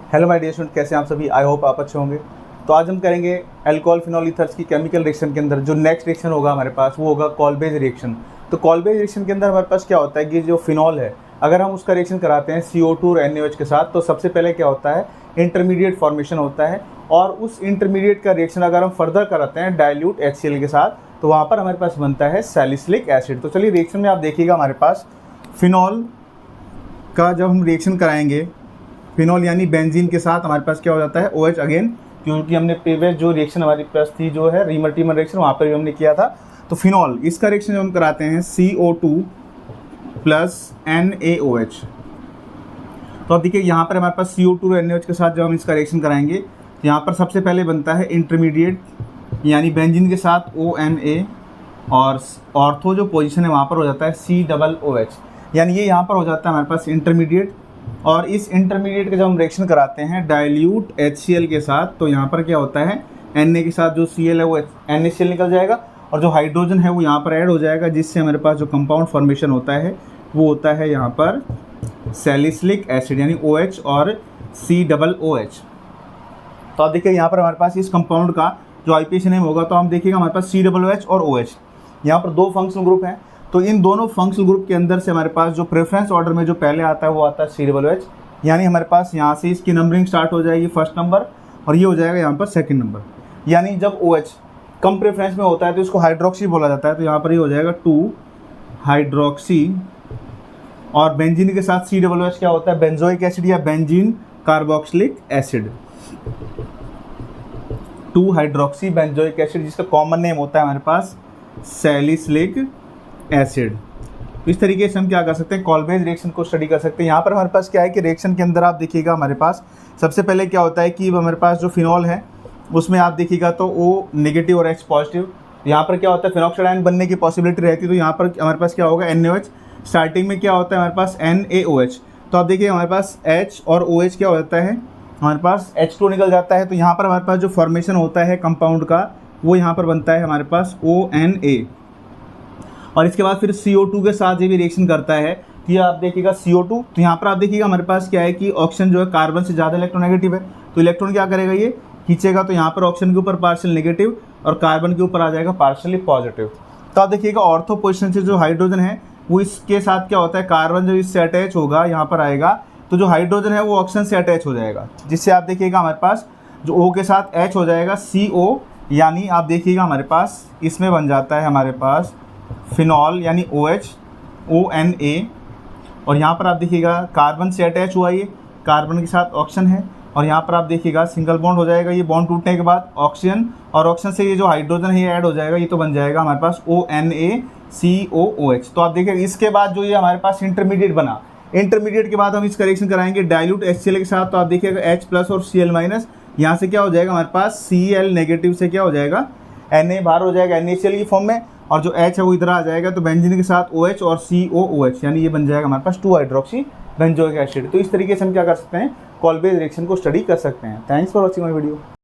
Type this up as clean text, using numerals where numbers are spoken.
Hello my dear student, कैसे हैं आप सभी। आई होप आप अच्छे होंगे। तो आज हम करेंगे अल्कोहल फिनॉल ईथर्स की केमिकल रिएक्शन के अंदर जो नेक्स्ट रिएक्शन होगा हमारे पास वो होगा कॉलबेज रिएक्शन। तो कॉलबेज रिएक्शन के अंदर हमारे पास क्या होता है कि जो फिनॉल है अगर हम उसका रिएक्शन कराते हैं CO2 और NaOH के साथ तो सबसे पहले क्या होता है इंटरमीडिएट फॉर्मेशन होता है। और उस इंटरमीडिएट का रिएक्शन अगर हम फर्दर कराते हैं डाइल्यूट HCl के साथ तो वहाँ पर हमारे पास बनता है सैलिसिलिक एसिड। तो चलिए रिएक्शन में आप देखिएगा हमारे पास फिनॉल का जब हम रिएक्शन कराएंगे फिनॉल यानी बेंजीन के साथ हमारे पास क्या हो जाता है OH अगेन, क्योंकि हमने प्रीवियस जो रिएक्शन हमारी पास थी जो है रीमर-टीमर रिएक्शन वहाँ पर भी हमने किया था। तो फिनॉल इसका रिएक्शन जब हम कराते हैं CO2 प्लस NaOH तो अब देखिए यहाँ पर हमारे पास CO2 और NaOH के साथ जब हम इसका रिएक्शन कराएंगे तो यहाँ पर सबसे पहले बनता है इंटरमीडिएट यानी बेंजीन के साथ ONA और ऑर्थो जो पोजीशन है वहाँ पर हो जाता है COOH, यानी ये यहाँ पर हो जाता है हमारे पास इंटरमीडिएट। और इस इंटरमीडिएट का जब हम रिएक्शन कराते हैं डाइल्यूट HCl के साथ तो यहाँ पर क्या होता है Na के साथ जो Cl है वो NaCl निकल जाएगा और जो हाइड्रोजन है वो यहाँ पर ऐड हो जाएगा, जिससे हमारे पास जो कंपाउंड फॉर्मेशन होता है वो होता है यहाँ पर सैलिसिलिक एसिड यानी OH और COOH। तो आप देखिए यहाँ पर हमारे पास इस कंपाउंड का जो IPAC नेम होगा तो हम देखिएगा हमारे पास COOH और OH, यहाँ पर दो फंक्शनल ग्रुप हैं। तो इन दोनों फंक्शनल ग्रुप के अंदर से हमारे पास जो प्रेफरेंस ऑर्डर में जो पहले आता है वो आता है COOH, यानी हमारे पास यहाँ से इसकी नंबरिंग स्टार्ट हो जाएगी फर्स्ट नंबर और ये हो जाएगा यहाँ पर सेकंड नंबर। यानी जब OH कम प्रेफरेंस में होता है तो इसको हाइड्रोक्सी बोला जाता है, तो यहाँ पर ये हो जाएगा 2 हाइड्रोक्सी। और बेंजीन के साथ COOH क्या होता है बेंजोइक एसिड या benzene carboxylic acid, 2 hydroxy benzoic acid, जिसका कॉमन नेम होता है हमारे पास सैलिसिलिक एसिड। तो इस तरीके से हम क्या कर सकते हैं कॉलबेज रिएक्शन को स्टडी कर सकते हैं। यहाँ पर हमारे पास क्या है कि रिएक्शन के अंदर आप देखिएगा हमारे पास सबसे पहले क्या होता है कि हमारे पास जो फिनॉल है उसमें आप देखिएगा तो O नेगेटिव और H पॉजिटिव। यहाँ पर क्या होता है फिनॉक्साइड आयन बनने की पॉसिबिलिटी रहती है, तो यहाँ पर हमारे पास क्या होगा NaOH। स्टार्टिंग में क्या होता है हमारे पास NaOH, तो आप देखिए हमारे पास H और OH क्या हो जाता है हमारे पास H2 निकल जाता है। तो यहाँ पर हमारे पास जो फॉर्मेशन होता है कंपाउंड का वो यहाँ पर बनता है हमारे पास ONA। और इसके बाद फिर CO2 के साथ ये भी रिएक्शन करता है कि आप देखिएगा CO2, तो यहाँ पर आप देखिएगा हमारे पास क्या है कि ऑक्सीजन जो है कार्बन से ज़्यादा इलेक्ट्रोनेगेटिव है, तो इलेक्ट्रॉन क्या करेगा ये खींचेगा, तो यहाँ पर ऑक्सीजन के ऊपर पार्शियल नेगेटिव और कार्बन के ऊपर आ जाएगा पार्शियली पॉजिटिव। तो आप देखिएगा ऑर्थो पोजिशन से जो हाइड्रोजन है वो इसके साथ क्या होता है कार्बन जो इससे अटैच होगा यहाँ पर आएगा, तो जो हाइड्रोजन है वो ऑक्सीजन से अटैच हो जाएगा, जिससे आप देखिएगा हमारे पास जो O के साथ H हो जाएगा CO, यानी आप देखिएगा हमारे पास इसमें बन जाता है हमारे पास फिनॉल यानी OH ONA। और यहाँ पर आप देखिएगा कार्बन से अटैच हुआ, ये कार्बन के साथ ऑक्सीजन है और यहाँ पर आप देखिएगा सिंगल बॉन्ड हो जाएगा, ये बॉन्ड टूटने के बाद ऑक्सीजन और ऑक्सीजन से ये जो हाइड्रोजन है ये ऐड हो जाएगा, ये तो बन जाएगा हमारे पास ONaCOOH। तो आप देखिए इसके बाद जो ये हमारे पास इंटरमीडिएट बना, इंटरमीडिएट के बाद हम इसका रिएक्शन कराएंगे डाइल्यूट HCl के साथ, तो आप देखिएगा H प्लस और Cl माइनस, यहाँ से क्या हो जाएगा हमारे पास Cl नेगेटिव से क्या हो जाएगा Na बाहर हो जाएगा NaCl की फॉर्म में, और जो H है वो इधर आ जाएगा, तो बेंजीन के साथ OH और COOH, यानी ये बन जाएगा हमारे पास 2 हाइड्रोक्सी बेंजोइक एसिड। तो इस तरीके से हम क्या कर सकते हैं कॉलबेज रिएक्शन को स्टडी कर सकते हैं। Thanks for watching my video.